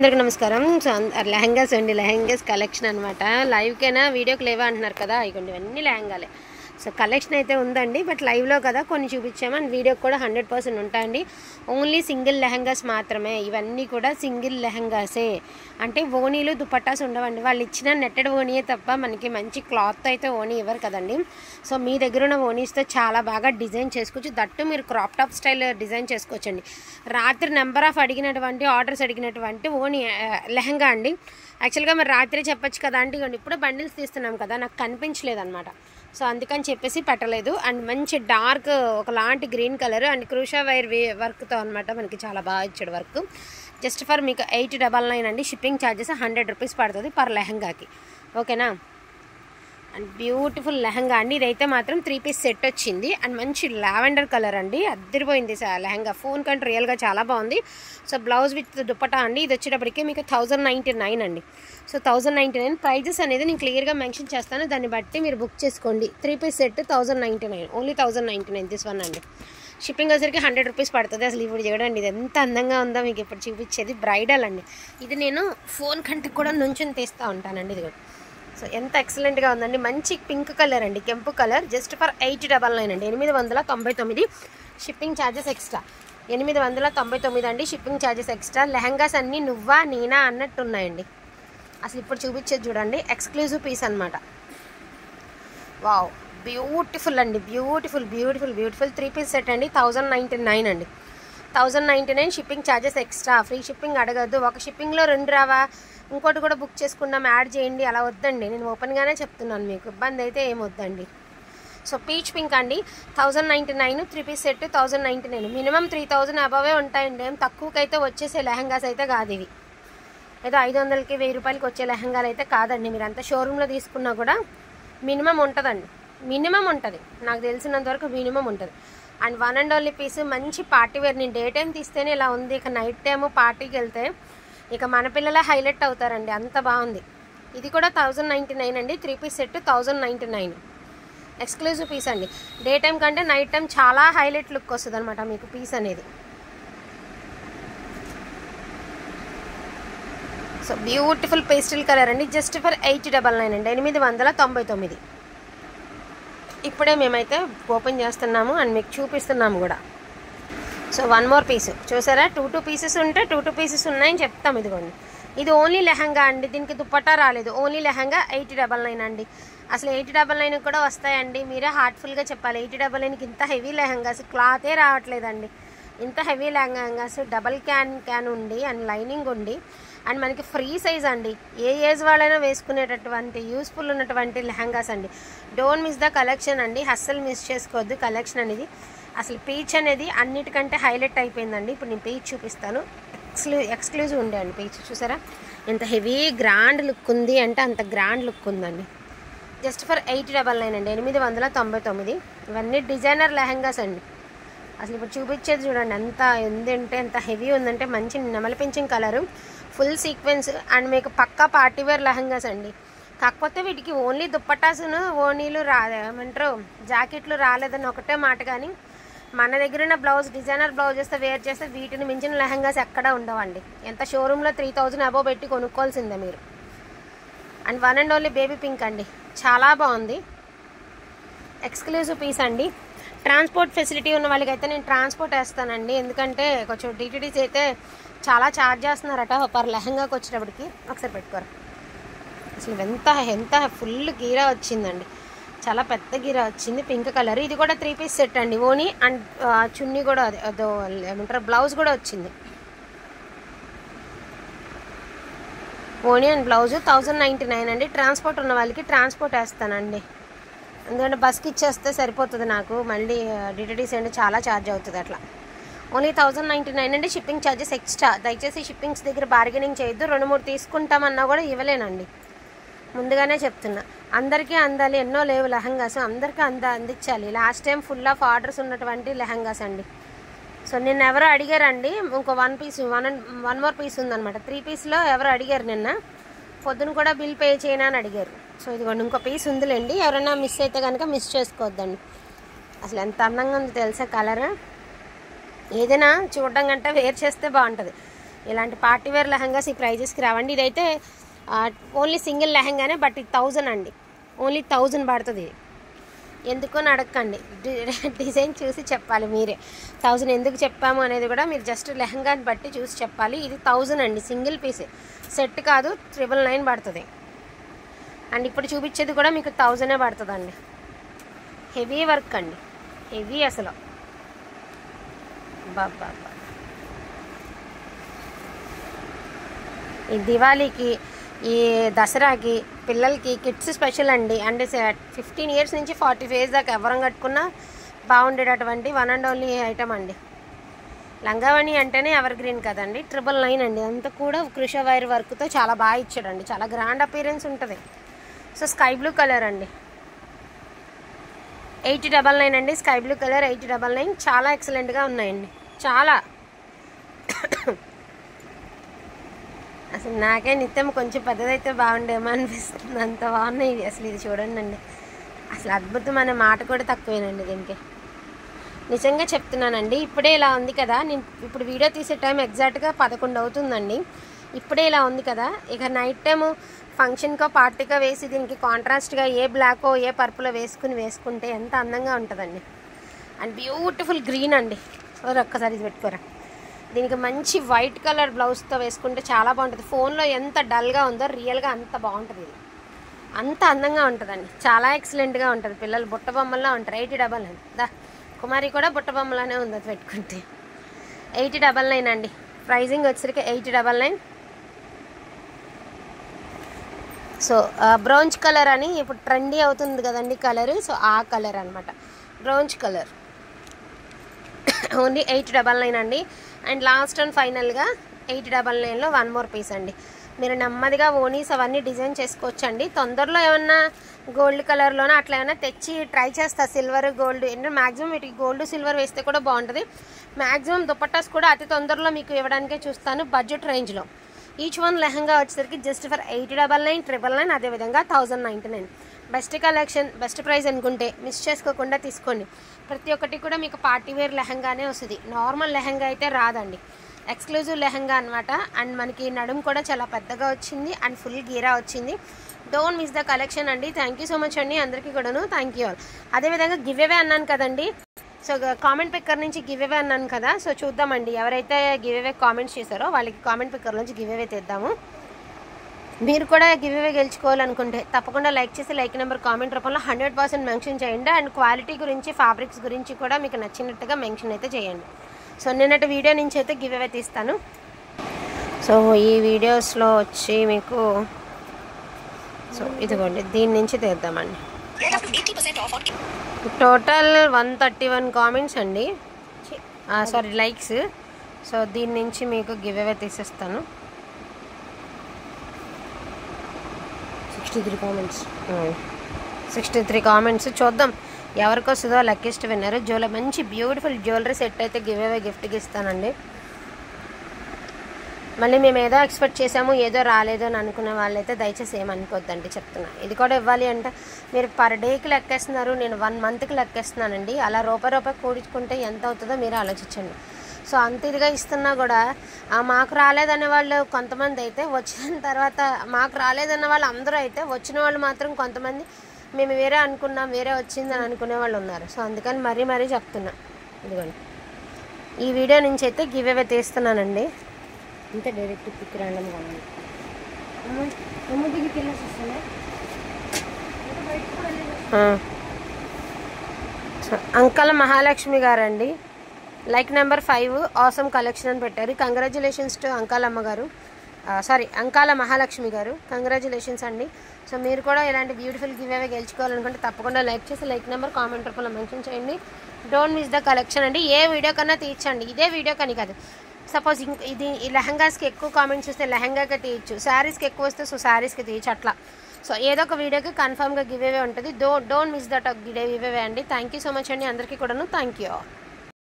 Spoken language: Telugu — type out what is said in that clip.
అందరికీ నమస్కారం. సో లెహంగాస్ అండి, లెహంగాస్ కలెక్షన్ అనమాట. లైవ్కైనా వీడియోకి లేవా అంటున్నారు కదా, ఇవ్వండి ఇవన్నీ లెహంగాలే. సో కలెక్షన్ అయితే ఉందండి, బట్ లైవ్లో కదా కొన్ని చూపించాము, అండ్ వీడియోకి కూడా 100% ఉంటాయండి. ఓన్లీ సింగిల్ లెహంగాస్ మాత్రమే, ఇవన్నీ కూడా సింగిల్ లెహంగాసే. అంటే ఓనీలు దుపట్టాస్ ఉండవండి, వాళ్ళు ఇచ్చిన నెట్టెడ్ ఓనీయే తప్ప మనకి మంచి క్లాత్ అయితే ఓనీ ఇవ్వరు కదండి. సో మీ దగ్గర ఉన్న ఓనీస్తో చాలా బాగా డిజైన్ చేసుకోవచ్చు, దట్టు మీరు క్రాప్ టాప్ స్టైల్ డిజైన్ చేసుకోవచ్చండి. రాత్రి నెంబర్ ఆఫ్ అడిగినటువంటి ఆర్డర్స్ అడిగినటువంటి ఓనీ లెహంగా అండి. యాక్చువల్గా మరి రాత్రి చెప్పచ్చు కదా అంటే, ఇప్పుడు బండిల్స్ తీస్తున్నాం కదా, నాకు కనిపించలేదు అనమాట. సో అందుకని చెప్పేసి పెట్టలేదు. అండ్ మంచి డార్క్ ఒకలాంటి గ్రీన్ కలర్ అండ్ క్రూషా వైర్ వర్క్తో అనమాట, మనకి చాలా బాగా ఇచ్చాడు వర్క్. జస్ట్ ఫర్ మీకు 899 అండి. షిప్పింగ్ ఛార్జెస్ 100 రూపీస్ పడుతుంది పర్ లెహంగాకి, ఓకేనా. అండ్ బ్యూటిఫుల్ లెహంగా అండి, ఇదైతే మాత్రం 3 పీస్ సెట్ వచ్చింది. అండ్ మంచి లావెండర్ కలర్ అండి, అద్దరిపోయింది లెహంగా. ఫోన్ కంటే రియల్గా చాలా బాగుంది. సో బ్లౌజ్ విత్ దుపట్టా అండి, ఇది వచ్చేటప్పటికి మీకు 1099 అండి. సో 1099 ప్రైజెస్ అనేది నేను క్లియర్గా మెన్షన్ చేస్తాను, దాన్ని బట్టి మీరు బుక్ చేసుకోండి. 3 piece set 1099, only 1099 this one అండి. షిప్పింగ్ వచ్చరికి 100 రూపీస్ పడుతుంది. అసలు ఇప్పుడు చూడండి ఇది ఎంత అందంగా ఉందో, మీకు ఇప్పుడు చూపించేది బ్రైడల్ అండి. ఇది నేను ఫోన్ కంటే కూడా నుంచుని తీస్తూ ఉంటానండి. ఇది సో ఎంత ఎక్సలెంట్గా ఉందండి, మంచి పింక్ కలర్ అండి, కెంపు కలర్. జస్ట్ ఫర్ 899 అండి, 899. షిప్పింగ్ ఛార్జెస్ ఎక్స్ట్రా 899 అండి, షిప్పింగ్ ఛార్జెస్ ఎక్స్ట్రా. లెహంగాస్ అన్నీ నువ్వా నేనా అన్నట్టు ఉన్నాయండి. అసలు ఇప్పుడు చూపించేది చూడండి, ఎక్స్క్లూజివ్ పీస్ అనమాట. వావ్, బ్యూటిఫుల్ అండి, beautiful beautiful beautiful 3 piece set అండి. 1099 అండి, 1099. Shipping charges extra, free shipping అడగద్దు. ఒక షిప్పింగ్లో 2 రావా, ఇంకోటి కూడా బుక్ చేసుకుందాం యాడ్ చేయండి, అలా వద్దండి. నేను ఓపెన్గానే చెప్తున్నాను, మీకు ఇబ్బంది అయితే ఏం వద్దండి. సో పీచ్ పింక్ అండి, 1099. 3 పీస్ సెట్ 1099. మినిమం 3000 అబవే ఉంటాయండి, ఏం తక్కువకైతే వచ్చేసే లెహంగాస్ అయితే కాదు ఇవి. ఏదో 500కి 1000 రూపాయలకి వచ్చే లెహంగాలు అయితే కాదండి. మీరు అంతా షోరూంలో తీసుకున్నా కూడా మినిమం ఉంటుందండి, మినిమం ఉంటుంది, నాకు తెలిసినంత వరకు మినిమం ఉంటుంది. And one and only piece, మంచి పార్టీ వేర్. నేను డే టైం తీస్తేనే ఇలా ఉంది, ఇక నైట్ టైము పార్టీకి వెళ్తే ఇక మన పిల్లలే హైలైట్ అవుతారండి, అంత బాగుంది. ఇది కూడా 1099 అండి, 3 పీస్ సెట్ 1099. ఎక్స్క్లూజివ్ పీస్ అండి, డే టైం కంటే నైట్ టైం చాలా హైలైట్ లుక్ వస్తుంది అనమాట మీకు పీస్ అనేది. సో బ్యూటిఫుల్ పేస్టల్ కలర్ అండి, జస్ట్ ఫర్ 899 అండి, 899. ఇప్పుడే మేమైతే ఓపెన్ చేస్తున్నాము అండ్ మీకు చూపిస్తున్నాము కూడా. సో వన్ మోర్ పీస్ చూసారా, 2 పీసెస్ ఉంటే 2 పీసెస్ ఉన్నాయని చెప్తాం. ఇదిగోండి, ఇది ఓన్లీ లెహంగా అండి, దీనికి దుపట్టా రాలేదు, ఓన్లీ లెహంగా 899 అండి. అసలు 899 కూడా వస్తాయండి, మీరే హార్ట్ఫుల్గా చెప్పాలి. 899కి ఇంత హెవీ లెహంగాస్, క్లాతే రావట్లేదండి. ఇంత హెవీ లెహంగాస్, డబల్ క్యాన్ ఉండి అండ్ లైనింగ్ ఉండి అండ్ మనకి ఫ్రీ సైజ్ అండి, ఏ ఏజ్ వాళ్ళైనా వేసుకునేటటువంటి యూస్ఫుల్ ఉన్నటువంటి లెహంగాస్ అండి. డోంట్ మిస్ ద కలెక్షన్ అండి, అస్సలు మిస్ చేసుకోవద్దు కలెక్షన్ అనేది. అసలు పీచ్ అనేది అన్నిటికంటే హైలైట్ అయిపోయిందండి. ఇప్పుడు నేను పీచ్ చూపిస్తాను, ఎక్స్క్లూజివ్ ఉండే అండి పీచ్. చూసారా ఎంత హెవీ గ్రాండ్ లుక్ ఉంది అంటే అంత గ్రాండ్ లుక్ ఉందండి. జస్ట్ ఫర్ 899 అండి, 899. ఇవన్నీ డిజైనర్ లెహంగాస్ అండి. అసలు ఇప్పుడు చూపించేది చూడండి, ఎంత ఉందంటే ఎంత హెవీ ఉందంటే, మంచి నెమలి పింఛింగ్ కలరు, ఫుల్ సీక్వెన్స్ అండ్ మీకు పక్కా పార్టీవేర్ లెహంగాస్ అండి. కాకపోతే వీటికి ఓన్లీ దుప్పటాసును ఓనీలు ఏమంటారు జాకెట్లు రాలేదని ఒకటే మాట, కానీ మన దగ్గర ఉన్న బ్లౌజ్ డిజైనర్ బ్లౌజెస్ వేర్ చేస్తే వీటిని మించిన లెహంగాస్ ఎక్కడా ఉండవండి. ఎంత షోరూంలో 3000 అబోవ్ పెట్టి కొనుక్కోవాల్సిందే మీరు. And one and only baby pink అండి, చాలా బాగుంది, ఎక్స్క్లూజివ్ పీస్ అండి. ట్రాన్స్పోర్ట్ ఫెసిలిటీ ఉన్న వాళ్ళకైతే నేను ట్రాన్స్పోర్ట్ వేస్తానండి, ఎందుకంటే కొంచెం డిటిడీస్ అయితే చాలా ఛార్జ్ చేస్తున్నారట పర్ లెహంగాకి వచ్చేటప్పటికి. ఒకసారి పెట్టుకోరు, అసలు ఎంత ఫుల్ గీరా వచ్చిందండి, చాలా పెద్ద గీరా వచ్చింది, పింక్ కలర్. ఇది కూడా 3 పీస్ సెట్ అండి, ఓనీ అండ్ చున్నీ కూడా అదో ఏమంటారు బ్లౌజ్ కూడా వచ్చింది. ఓనీ అండ్ బ్లౌజ్ 1099 అండి. ట్రాన్స్పోర్ట్ ఉన్న వాళ్ళకి ట్రాన్స్పోర్ట్ వేస్తానండి, ఎందుకంటే బస్కి ఇచ్చేస్తే సరిపోతుంది నాకు, మళ్ళీ డిటిడీస్ అంటే చాలా ఛార్జ్ అవుతుంది అట్లా. ఓన్లీ 1099 అండి, షిప్పింగ్ ఛార్జెస్ ఎక్స్ట్రా. దయచేసి షిప్పింగ్స్ దగ్గర బార్గెనింగ్ చేయొద్దు, 2-3 తీసుకుంటామన్నా కూడా ఇవ్వలేనండి, ముందుగానే చెప్తున్నా. అందరికీ అందాలి, ఎన్నో లేవు లెహంగాస్, అందరికీ అందించాలి. Last time full of orders ఉన్నటువంటి లెహంగాస్ అండి. సో నిన్న ఎవరో అడిగారండి, ఇంకో వన్ మోర్ పీస్ ఉందన్నమాట. 3 పీస్లో ఎవరో అడిగారు నిన్న పొద్దున కూడా బిల్ పే చేయనా అని అడిగారు. సో ఇదిగోండి ఇంకో పీస్ ఉందిలేండి, ఎవరైనా మిస్ అయితే కనుక మిస్ చేసుకోవద్దండి. అసలు ఎంత అందంగా ఉంది తెలుసా కలర్, ఏదైనా చూడడం కంటే వేర్ చేస్తే బాగుంటుంది. ఇలాంటి పార్టీ వేర్ లెహంగాస్ ఈ ప్రైజెస్కి రావండి. ఇదైతే ఓన్లీ సింగిల్ లెహంగానే, బట్ ఇది 1000 అండి, ఓన్లీ 1000 పడుతుంది. ఎందుకో అడగండి, డిజైన్ చూసి చెప్పాలి మీరే. 1000 ఎందుకు చెప్పాము అనేది కూడా మీరు జస్ట్ లెహంగాని బట్టి చూసి చెప్పాలి. ఇది 1000 అండి, సింగిల్ పీస్, సెట్ కాదు, 999 పడుతుంది. అండ్ ఇప్పుడు చూపించేది కూడా మీకు 1000 పడుతుందండి. హెవీ వర్క్ అండి, హెవీ అసలు. బాబా ఈ దివాళీకి, ఈ దసరాకి పిల్లలకి కిడ్స్ స్పెషల్ అండి. అంటే 15 ఇయర్స్ నుంచి 40 ఇయర్స్ దాకా ఎవరం కట్టుకున్నా బాగుండేటటువంటి వన్ అండ్ ఓన్లీ ఐటమ్ అండి. లంగావణి అంటేనే ఎవర్ గ్రీన్ కదండి. 999 అండి, అంతా కూడా కృష వైర్ వర్క్తో చాలా బాగా ఇచ్చాడండి, చాలా గ్రాండ్ అపీరెన్స్ ఉంటుంది. సో స్కై బ్లూ కలర్ అండి, 899 అండి. స్కై బ్లూ కలర్ 899, చాలా ఎక్సలెంట్గా ఉన్నాయండి, చాలా. అసలు నాకే నిత్యం కొంచెం పెద్దదైతే బాగుండేమో అనిపిస్తుంది, అంత బాగున్నాయి అసలు. ఇది చూడండి అండి, అసలు అద్భుతం అనే మాట కూడా తక్కువేనండి దీనికి. నిజంగా చెప్తున్నానండి, ఇప్పుడే ఇలా ఉంది కదా, నేను ఇప్పుడు వీడియో తీసే టైం ఎగ్జాక్ట్గా 11 అవుతుందండి. ఇప్పుడే ఇలా ఉంది కదా, ఇక నైట్ టైము ఫంక్షన్కో పార్టీకో వేసి దీనికి కాంట్రాస్ట్గా ఏ బ్లాకో ఏ పర్పులో వేసుకుంటే ఎంత అందంగా ఉంటుందండి. అండ్ బ్యూటిఫుల్ గ్రీన్ అండి, ఒక్కసారి ఇది పెట్టుకోరా. దీనికి మంచి వైట్ కలర్ బ్లౌజ్తో వేసుకుంటే చాలా బాగుంటుంది. ఫోన్లో ఎంత డల్గా ఉందో రియల్గా అంత బాగుంటుంది, ఇది అంత అందంగా ఉంటుందండి, చాలా ఎక్సలెంట్గా ఉంటుంది. పిల్లలు బుట్ట బొమ్మల్లా ఉంటారు. 899 దా కుమారి కూడా బుట్ట బొమ్మలానే ఉంది అది పెట్టుకుంటే. 899 అండి, ప్రైజింగ్ వచ్చేసరికి 899. సో బ్రౌన్స్ కలర్ అని ఇప్పుడు ట్రెండీ అవుతుంది కదండి కలర్, సో ఆ కలర్ అనమాట, బ్రౌన్స్ కలర్, ఓన్లీ 899 అండి. అండ్ లాస్ట్ అండ్ ఫైనల్గా 899లో 1 మోర్ పీస్ అండి. మీరు నెమ్మదిగా ఓనీస్ అవన్నీ డిజైన్ చేసుకోవచ్చండి. తొందరలో ఏమన్నా గోల్డ్ కలర్లోనే అట్లా ఏమైనా తెచ్చి ట్రై చేస్తా, సిల్వర్ గోల్డ్. ఏంటంటే మ్యాక్సిమం వీటికి గోల్డ్ సిల్వర్ వేస్తే కూడా బాగుంటుంది. మ్యాక్సిమం దుపట్టాస్ కూడా అతి తొందరలో మీకు ఇవ్వడానికే చూస్తాను, బడ్జెట్ రేంజ్లో. ఈచ్ వన్ లెహంగా వచ్చేసరికి జస్ట్ ఫర్ 899, 999, అదేవిధంగా 1099. బెస్ట్ కలెక్షన్, బెస్ట్ ప్రైస్ అనుకుంటే మిస్ చేసుకోకుండా తీసుకోండి. ప్రతి ఒక్కటి కూడా మీకు పార్టీ వేర్ లెహంగానే వస్తుంది, నార్మల్ లెహంగా అయితే రాదండి. ఎక్స్క్లూజివ్ లెహంగా అనమాట. అండ్ మనకి నడుము కూడా చాలా పెద్దగా వచ్చింది అండ్ ఫుల్ గీరా వచ్చింది. డోంట్ మిస్ ద కలెక్షన్ అండి. థ్యాంక్ యూ సో మచ్ అండి అందరికీ కూడాను, థ్యాంక్ యూ ఆల్. అదేవిధంగా గివ్ అవే అన్నాను కదండి, సో కామెంట్ పిక్కర్ నుంచి గివ్ అవే అన్నాను కదా, సో చూద్దామండి ఎవరైతే గివ్ అవే కామెంట్స్ చేశారో వాళ్ళకి కామెంట్ పిక్కర్ నుంచి గివ్ అవే తెద్దాము. మీరు కూడా గివ్ అవే గెలుచుకోవాలనుకుంటే తప్పకుండా లైక్ చేసి లైక్ నెంబర్ కామెంట్ రూపంలో 100% మెన్షన్ చేయండి. అండ్ క్వాలిటీ గురించి, ఫ్యాబ్రిక్స్ గురించి కూడా మీకు నచ్చినట్టుగా మెన్షన్ అయితే చేయండి. సో నిన్నటి వీడియో నుంచి అయితే గివ్ అవే తీస్తాను. సో ఈ వీడియోస్లో వచ్చి మీకు సో ఇదిగోండి దీని నుంచి తీద్దామండి. టోటల్ 131 కామెంట్స్ అండి, సారీ లైక్స్. సో దీని నుంచి మీకు గివ్ అవే తీసేస్తాను. 63 కామెంట్స్ చూద్దాం ఎవరికి వస్తుందో. లక్కీస్ట్ విన్నర్ మంచి బ్యూటిఫుల్ జ్యువెలరీ సెట్ అయితే గివ్ అవే గిఫ్ట్కి ఇస్తానండి. మళ్ళీ మేము ఏదో ఎక్స్పెక్ట్ చేసాము ఏదో రాలేదు అని అనుకునే వాళ్ళైతే దయచేసి ఏమనుకోవద్దండి చెప్తున్నా. ఇది కూడా ఇవ్వాలి అంటే మీరు పర్ డేకి లెక్కేస్తున్నారు, నేను 1 మంత్కి లెక్కేస్తున్నానండి. అలా రూపాయి కూడించుకుంటే ఎంత అవుతుందో మీరు ఆలోచించండి. సో అంత ఇదిగా ఇస్తున్నా కూడా మాకు రాలేదనే వాళ్ళు కొంతమంది అయితే, వచ్చిన తర్వాత మాకు రాలేదన్న వాళ్ళు అందరూ అయితే, వచ్చిన వాళ్ళు మాత్రం కొంతమంది మేము వేరే అనుకున్నాం వేరే వచ్చిందని అనుకునే వాళ్ళు ఉన్నారు. సో అందుకని మరీ చెప్తున్నా. ఇదిగోండి ఈ వీడియో నుంచి అయితే గివ్ అవే తీస్తున్నానండి. అంతే డైరెక్ట్ పిక్ రాండమ్గా అంకల మహాలక్ష్మి గారండి, లైక్ నెంబర్ 5 ఆసమ్ కలెక్షన్ అని పెట్టారు. కంగ్రాచులేషన్స్ టు అంకాలమ్మ గారు, సారీ అంకాల మహాలక్ష్మి గారు, కంగ్రాచులేషన్స్ అండి. సో మీరు కూడా ఇలాంటి బ్యూటిఫుల్ గివ్ అవే గెలుచుకోవాలనుకుంటే తప్పకుండా లైక్ చేసి లైక్ నెంబర్ కామెంట్ రూపంలో మెన్షన్ చేయండి. డోంట్ మిస్ ద కలెక్షన్ అండి. ఏ వీడియో కన్నా తీర్చండి, ఇదే వీడియో కానీ కాదు. సపోజ్ ఇది ఈ లెహంగాస్కి ఎక్కువ కామెంట్స్ వస్తే లెహంగాకి తీయచ్చు, శారీస్కి ఎక్కువ వస్తే సో శారీస్కి తీయచ్చు, అట్లా. సో ఏదో ఒక వీడియోకి కన్ఫర్మ్గా గివ్ అవే ఉంటుంది. Don't miss that give away అండి. థ్యాంక్ యూ సో మచ్ అండి అందరికీ కూడాను, థ్యాంక్ యూ.